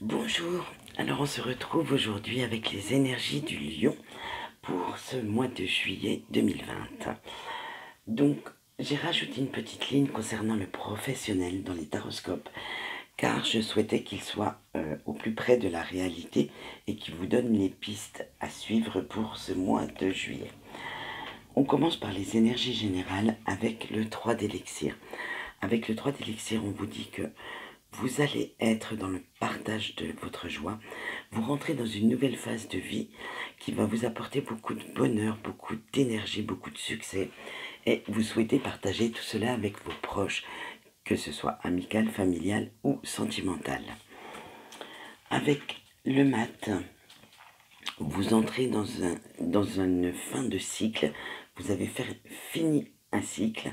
Bonjour, alors on se retrouve aujourd'hui avec les énergies du lion pour ce mois de juillet 2020. Donc j'ai rajouté une petite ligne concernant le professionnel dans les taroscopes car je souhaitais qu'il soit au plus près de la réalité et qu'il vous donne les pistes à suivre pour ce mois de juillet. On commence par les énergies générales avec le 3 d'élixir. Avec le 3 d'élixir, on vous dit que vous allez être dans le partage de votre joie. Vous rentrez dans une nouvelle phase de vie qui va vous apporter beaucoup de bonheur, beaucoup d'énergie, beaucoup de succès. Et vous souhaitez partager tout cela avec vos proches, que ce soit amical, familial ou sentimental. Avec le mat, vous entrez dans une fin de cycle. Vous avez fini un cycle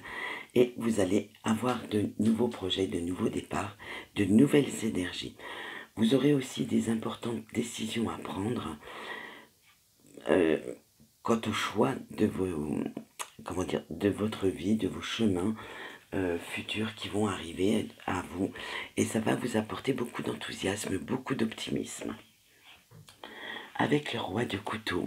et vous allez avoir de nouveaux projets, de nouveaux départs, de nouvelles énergies. Vous aurez aussi des importantes décisions à prendre quant au choix de de votre vie, de vos chemins futurs qui vont arriver à vous. Et ça va vous apporter beaucoup d'enthousiasme, beaucoup d'optimisme. Avec le roi de couteau,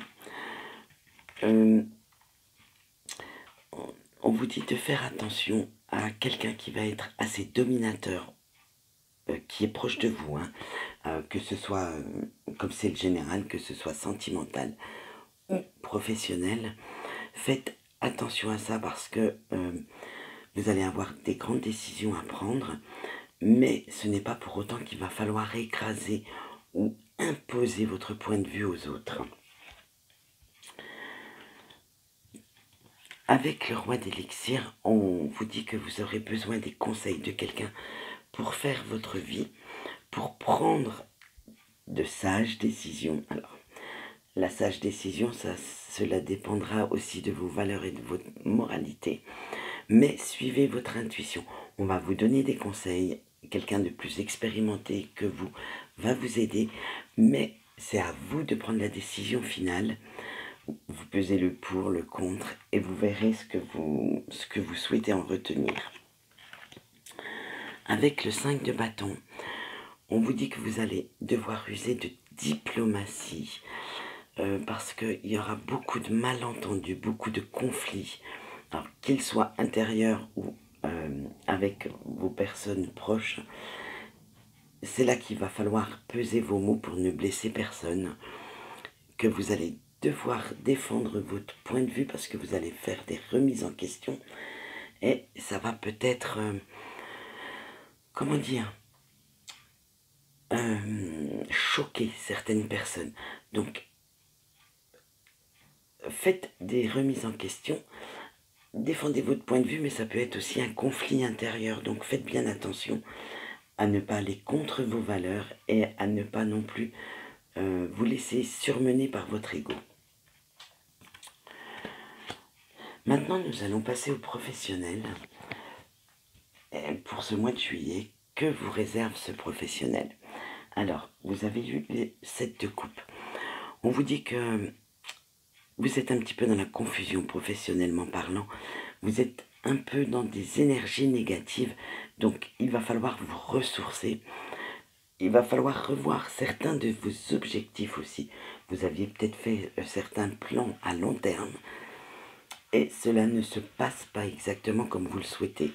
on vous dit de faire attention à quelqu'un qui va être assez dominateur, qui est proche de vous, que ce soit, comme c'est le général, que ce soit sentimental ou professionnel. Faites attention à ça parce que vous allez avoir des grandes décisions à prendre, mais ce n'est pas pour autant qu'il va falloir écraser ou imposer votre point de vue aux autres. Avec le roi d'élixir, on vous dit que vous aurez besoin des conseils de quelqu'un pour faire votre vie, pour prendre de sages décisions. Alors, la sage décision, cela dépendra aussi de vos valeurs et de votre moralité. Mais suivez votre intuition. On va vous donner des conseils. Quelqu'un de plus expérimenté que vous va vous aider. Mais c'est à vous de prendre la décision finale. Vous pesez le pour, le contre, et vous verrez ce que vous souhaitez en retenir. Avec le 5 de bâton, on vous dit que vous allez devoir user de diplomatie parce qu'il y aura beaucoup de malentendus, beaucoup de conflits, alors qu'ils soient intérieurs ou avec vos personnes proches. C'est là qu'il va falloir peser vos mots pour ne blesser personne, que vous allez devoir défendre votre point de vue parce que vous allez faire des remises en question et ça va peut-être, comment dire, choquer certaines personnes. Donc, faites des remises en question, défendez votre point de vue, mais ça peut être aussi un conflit intérieur. Donc, faites bien attention à ne pas aller contre vos valeurs et à ne pas non plus vous laisser surmener par votre ego. Maintenant, nous allons passer au professionnel. Pour ce mois de juillet, que vous réserve ce professionnel? Alors, vous avez eu les 7 de coupe. On vous dit que vous êtes un petit peu dans la confusion professionnellement parlant. Vous êtes un peu dans des énergies négatives. Donc, il va falloir vous ressourcer. Il va falloir revoir certains de vos objectifs aussi. Vous aviez peut-être fait certains plans à long terme. Et cela ne se passe pas exactement comme vous le souhaitez.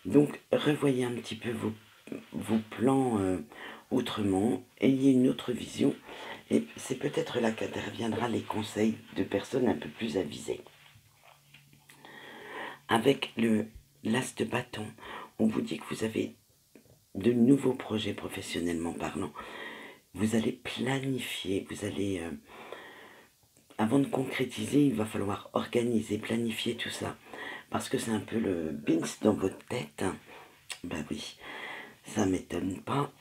Donc, revoyez un petit peu vos plans autrement, ayez une autre vision, et c'est peut-être là qu'interviendra les conseils de personnes un peu plus avisées. Avec l'as de bâton, on vous dit que vous avez de nouveaux projets professionnellement parlant. Vous allez planifier, vous allez... avant de concrétiser, il va falloir organiser, planifier tout ça. Parce que c'est un peu le bins dans votre tête. Ben oui, ça m'étonne pas.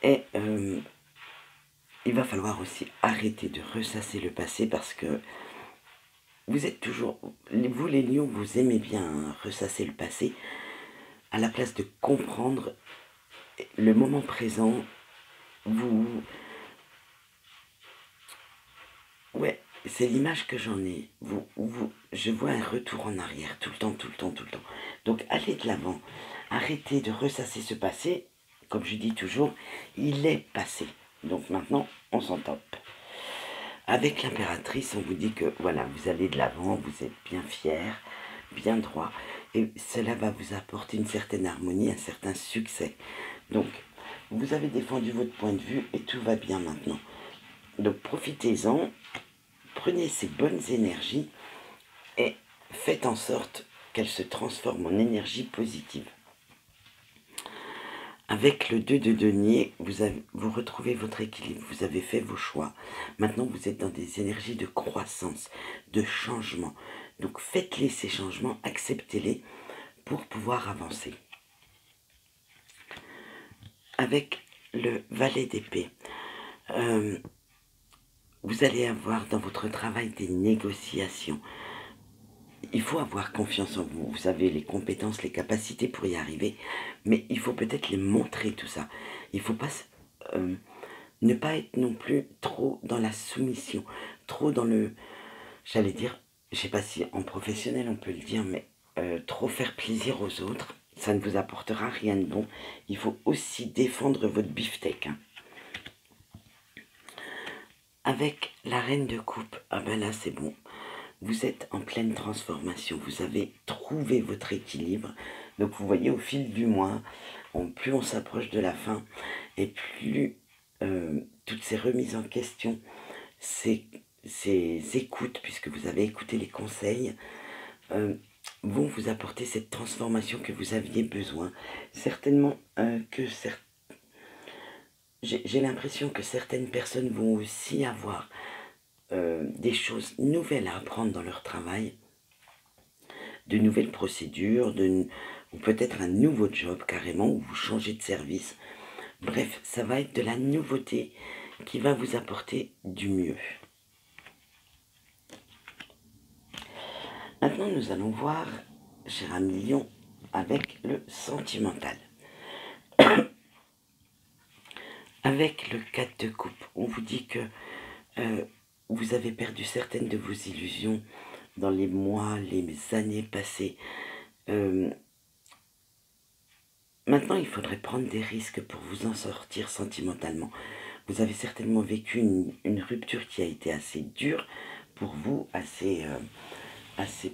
Il va falloir aussi arrêter de ressasser le passé parce que vous êtes toujours... Vous les lions, vous aimez bien ressasser le passé à la place de comprendre le moment présent. Ouais, c'est l'image que j'en ai. Je vois un retour en arrière tout le temps, tout le temps, tout le temps. Donc allez de l'avant. Arrêtez de ressasser ce passé. comme je dis toujours, il est passé. Donc maintenant, on s'en tape. Avec l'impératrice, on vous dit que voilà, vous allez de l'avant, vous êtes bien fier, bien droit, et cela va vous apporter une certaine harmonie, un certain succès. Donc, vous avez défendu votre point de vue et tout va bien maintenant. Donc, profitez-en, prenez ces bonnes énergies et faites en sorte qu'elles se transforment en énergie positive. Avec le 2 de denier, vous retrouvez votre équilibre, vous avez fait vos choix. Maintenant, vous êtes dans des énergies de croissance, de changement. Donc, faites-les ces changements, acceptez-les pour pouvoir avancer. Avec le valet d'épée, vous allez avoir dans votre travail des négociations. Il faut avoir confiance en vous. Vous avez les compétences, les capacités pour y arriver, mais il faut peut-être les montrer tout ça. Il ne faut pas ne pas être non plus trop dans la soumission, trop dans le, j'allais dire, je ne sais pas si en professionnel on peut le dire, mais trop faire plaisir aux autres, ça ne vous apportera rien de bon. Il faut aussi défendre votre beefsteak. Hein. Avec la reine de coupe, ah ben là c'est bon. Vous êtes en pleine transformation, vous avez trouvé votre équilibre. Donc vous voyez, au fil du mois, plus on s'approche de la fin, et plus toutes ces remises en question, ces écoutes, puisque vous avez écouté les conseils, vont vous apporter cette transformation que vous aviez besoin. Certainement que j'ai l'impression que certaines personnes vont aussi avoir des choses nouvelles à apprendre dans leur travail, de nouvelles procédures, ou peut-être un nouveau job carrément, où vous changez de service. Bref, ça va être de la nouveauté qui va vous apporter du mieux. Maintenant, nous allons voir, cher ami Lion, avec le sentimental. Avec le 4 de coupe, on vous dit que vous avez perdu certaines de vos illusions dans les mois, les années passées. Maintenant, il faudrait prendre des risques pour vous en sortir sentimentalement. Vous avez certainement vécu une rupture qui a été assez dure pour vous, assez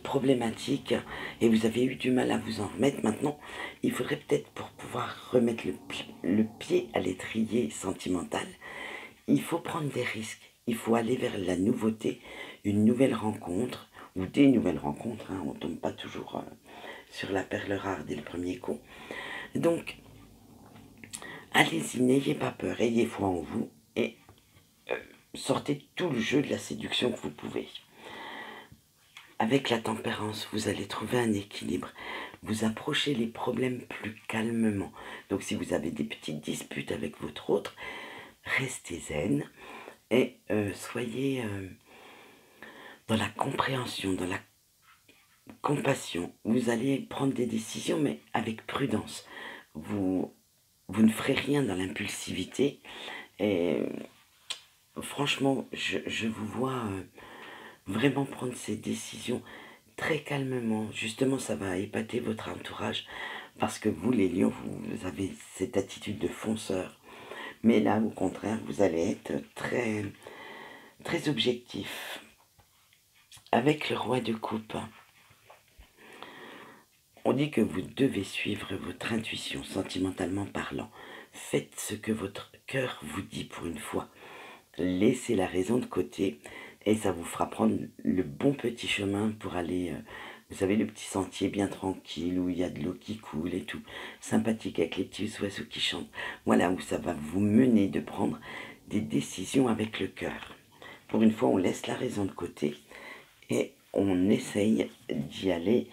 problématique, et vous avez eu du mal à vous en remettre. Maintenant, il faudrait peut-être, pour pouvoir remettre le pied à l'étrier sentimental, il faut prendre des risques. Il faut aller vers la nouveauté, une nouvelle rencontre, ou des nouvelles rencontres. Hein, on ne tombe pas toujours sur la perle rare dès le premier coup. Donc, allez-y, n'ayez pas peur, ayez foi en vous, et sortez tout le jeu de la séduction que vous pouvez. Avec la tempérance, vous allez trouver un équilibre. Vous approchez les problèmes plus calmement. Donc si vous avez des petites disputes avec votre autre, restez zen et soyez dans la compréhension, dans la compassion. Vous allez prendre des décisions, mais avec prudence. Vous ne ferez rien dans l'impulsivité. Et franchement, je vous vois vraiment prendre ces décisions très calmement. Justement, ça va épater votre entourage, parce que vous, les lions, vous avez cette attitude de fonceur. Mais là, au contraire, vous allez être très, très objectif. Avec le roi de coupe, on dit que vous devez suivre votre intuition, sentimentalement parlant. Faites ce que votre cœur vous dit pour une fois. Laissez la raison de côté, et ça vous fera prendre le bon petit chemin pour aller, vous savez, le petit sentier bien tranquille, où il y a de l'eau qui coule et tout, sympathique, avec les petits oiseaux qui chantent. Voilà où ça va vous mener de prendre des décisions avec le cœur. Pour une fois, on laisse la raison de côté, et on essaye d'y aller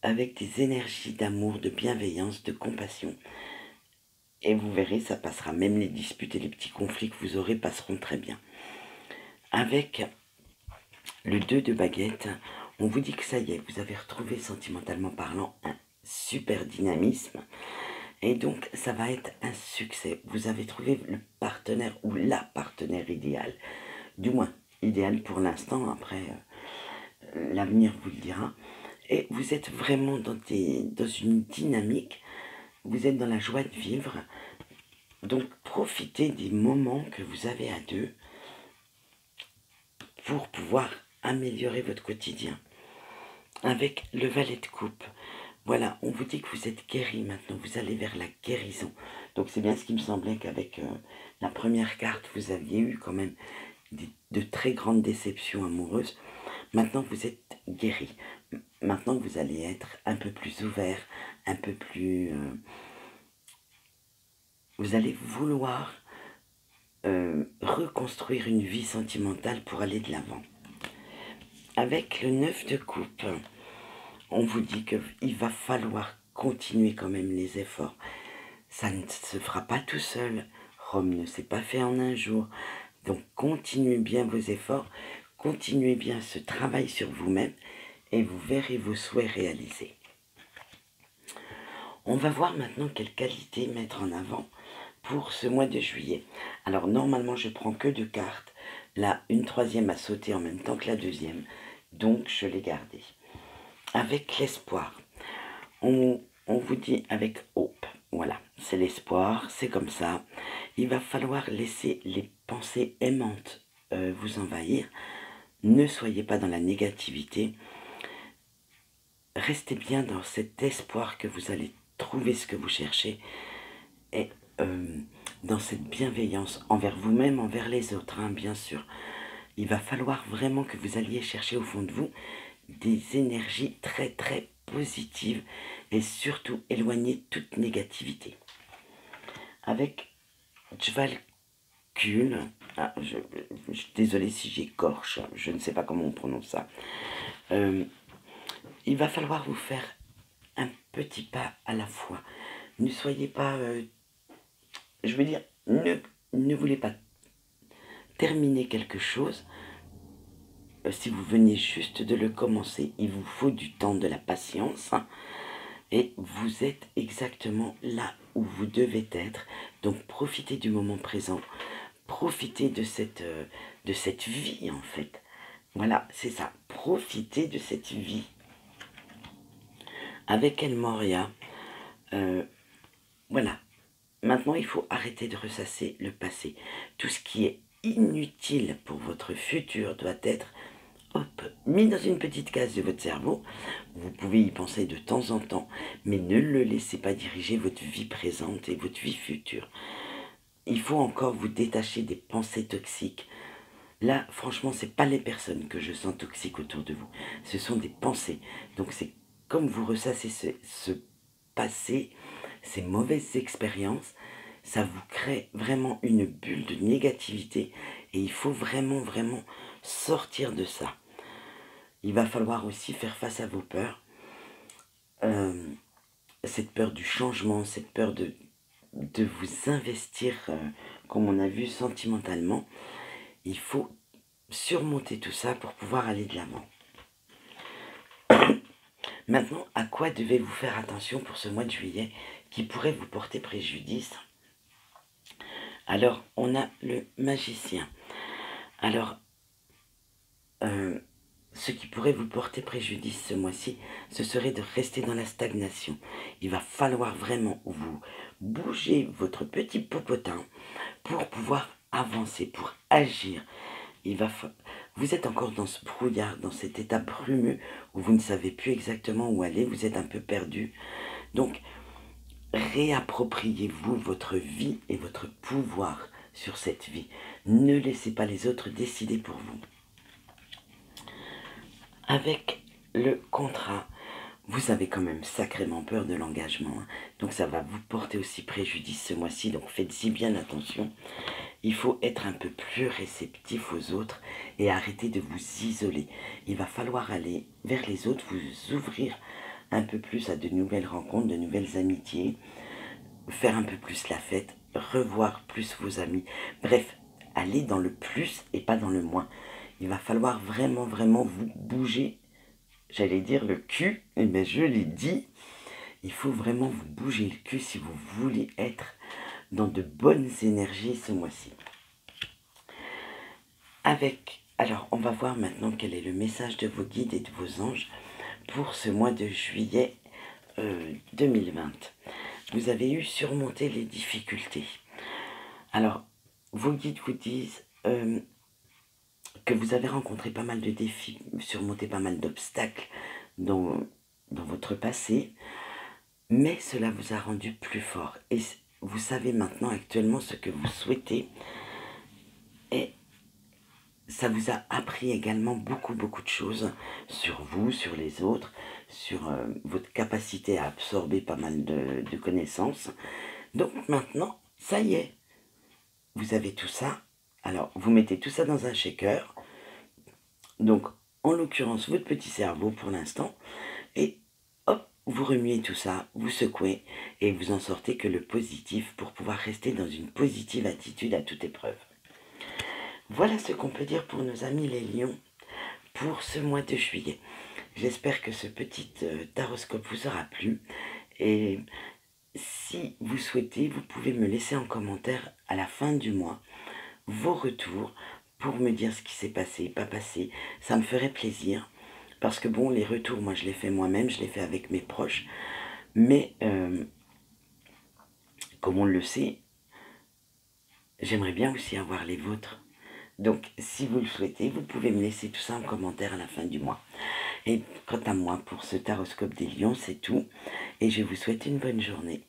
avec des énergies d'amour, de bienveillance, de compassion. Et vous verrez, ça passera. Même les disputes et les petits conflits que vous aurez passeront très bien. Avec le 2 de baguette, on vous dit que ça y est, vous avez retrouvé sentimentalement parlant un super dynamisme. Et donc, ça va être un succès. Vous avez trouvé le partenaire ou la partenaire idéale. Du moins, idéal pour l'instant. Après, l'avenir vous le dira. Et vous êtes vraiment dans une dynamique vous êtes dans la joie de vivre. Donc profitez des moments que vous avez à deux pour pouvoir améliorer votre quotidien. Avec le valet de coupe, voilà, on vous dit que vous êtes guéri maintenant, vous allez vers la guérison. Donc c'est bien ce qui me semblait qu'avec la première carte, vous aviez eu quand même de très grandes déceptions amoureuses. Maintenant vous êtes guéri. Maintenant vous allez être un peu plus ouvert, un peu plus... vous allez vouloir reconstruire une vie sentimentale pour aller de l'avant. Avec le 9 de coupe, on vous dit qu'il va falloir continuer quand même les efforts. Ça ne se fera pas tout seul. Rome ne s'est pas fait en un jour. Donc continuez bien vos efforts, continuez bien ce travail sur vous-même et vous verrez vos souhaits réalisés. On va voir maintenant quelles qualités mettre en avant pour ce mois de juillet. Alors normalement je prends que 2 cartes. Là, une troisième a sauté en même temps que la deuxième. Donc je l'ai gardée. Avec l'espoir. On vous dit avec hope. Voilà, c'est l'espoir, c'est comme ça. Il va falloir laisser les pensées aimantes vous envahir. Ne soyez pas dans la négativité. Restez bien dans cet espoir que vous allez trouver ce que vous cherchez. Et dans cette bienveillance envers vous-même, envers les autres, hein, bien sûr. Il va falloir vraiment que vous alliez chercher au fond de vous des énergies très très positives et surtout éloigner toute négativité. Avec Djvalkul, je suis désolée si j'écorche, je ne sais pas comment on prononce ça. Il va falloir vous faire un petit pas à la fois. Ne soyez pas, je veux dire, ne voulez pas terminer quelque chose. Si vous venez juste de le commencer, il vous faut du temps, de la patience. Et vous êtes exactement là où vous devez être. Donc profitez du moment présent. Profitez de cette vie en fait. Voilà, c'est ça. Profitez de cette vie. Avec El Moria, voilà. Maintenant, il faut arrêter de ressasser le passé. Tout ce qui est inutile pour votre futur doit être mis dans une petite case de votre cerveau. Vous pouvez y penser de temps en temps, mais ne le laissez pas diriger votre vie présente et votre vie future. Il faut encore vous détacher des pensées toxiques. Là, franchement, c'est pas les personnes que je sens toxiques autour de vous. Ce sont des pensées. Donc c'est comme vous ressassez ce passé, ces mauvaises expériences, ça vous crée vraiment une bulle de négativité et il faut vraiment sortir de ça. Il va falloir aussi faire face à vos peurs. Cette peur du changement, cette peur de vous investir, comme on a vu sentimentalement. Il faut surmonter tout ça pour pouvoir aller de l'avant. Maintenant, à quoi devez-vous faire attention pour ce mois de juillet qui pourrait vous porter préjudice? Alors, on a le magicien. Alors, ce qui pourrait vous porter préjudice ce mois-ci, ce serait de rester dans la stagnation. Il va falloir vraiment vous bouger votre petit popotin pour pouvoir avancer, pour agir. Vous êtes encore dans ce brouillard, dans cet état brumeux où vous ne savez plus exactement où aller, vous êtes un peu perdu. Donc, réappropriez-vous votre vie et votre pouvoir sur cette vie. Ne laissez pas les autres décider pour vous. Avec le contrat, vous avez quand même sacrément peur de l'engagement. Hein. Donc ça va vous porter aussi préjudice ce mois-ci. Donc faites-y bien attention. Il faut être un peu plus réceptif aux autres et arrêter de vous isoler. Il va falloir aller vers les autres, vous ouvrir un peu plus à de nouvelles rencontres, de nouvelles amitiés, faire un peu plus la fête, revoir plus vos amis. Bref, aller dans le plus et pas dans le moins. Il va falloir vraiment vous bouger. J'allais dire le cul, mais je l'ai dit. Il faut vraiment vous bouger le cul si vous voulez être dans de bonnes énergies ce mois-ci. Alors, on va voir maintenant quel est le message de vos guides et de vos anges pour ce mois de juillet 2020. vous avez eu surmonté les difficultés. Alors, vos guides vous disent que vous avez rencontré pas mal de défis, surmonté pas mal d'obstacles dans votre passé, mais cela vous a rendu plus fort. Et vous savez maintenant actuellement ce que vous souhaitez. Et ça vous a appris également beaucoup de choses sur vous, sur les autres, sur votre capacité à absorber pas mal de connaissances. Donc maintenant, ça y est, vous avez tout ça. Alors, vous mettez tout ça dans un shaker. Donc, en l'occurrence, votre petit cerveau pour l'instant. Et hop, vous remuez tout ça, vous secouez et vous en sortez que le positif pour pouvoir rester dans une positive attitude à toute épreuve. Voilà ce qu'on peut dire pour nos amis les lions pour ce mois de juillet. J'espère que ce petit taroscope vous aura plu. Et si vous souhaitez, vous pouvez me laisser en commentaire à la fin du mois vos retours pour me dire ce qui s'est passé, pas passé. Ça me ferait plaisir. Parce que bon, les retours, moi je les fais moi-même, je les fais avec mes proches. Mais comme on le sait, j'aimerais bien aussi avoir les vôtres. Donc, si vous le souhaitez, vous pouvez me laisser tout ça en commentaire à la fin du mois. Et quant à moi, pour ce taroscope des lions, c'est tout. Et je vous souhaite une bonne journée.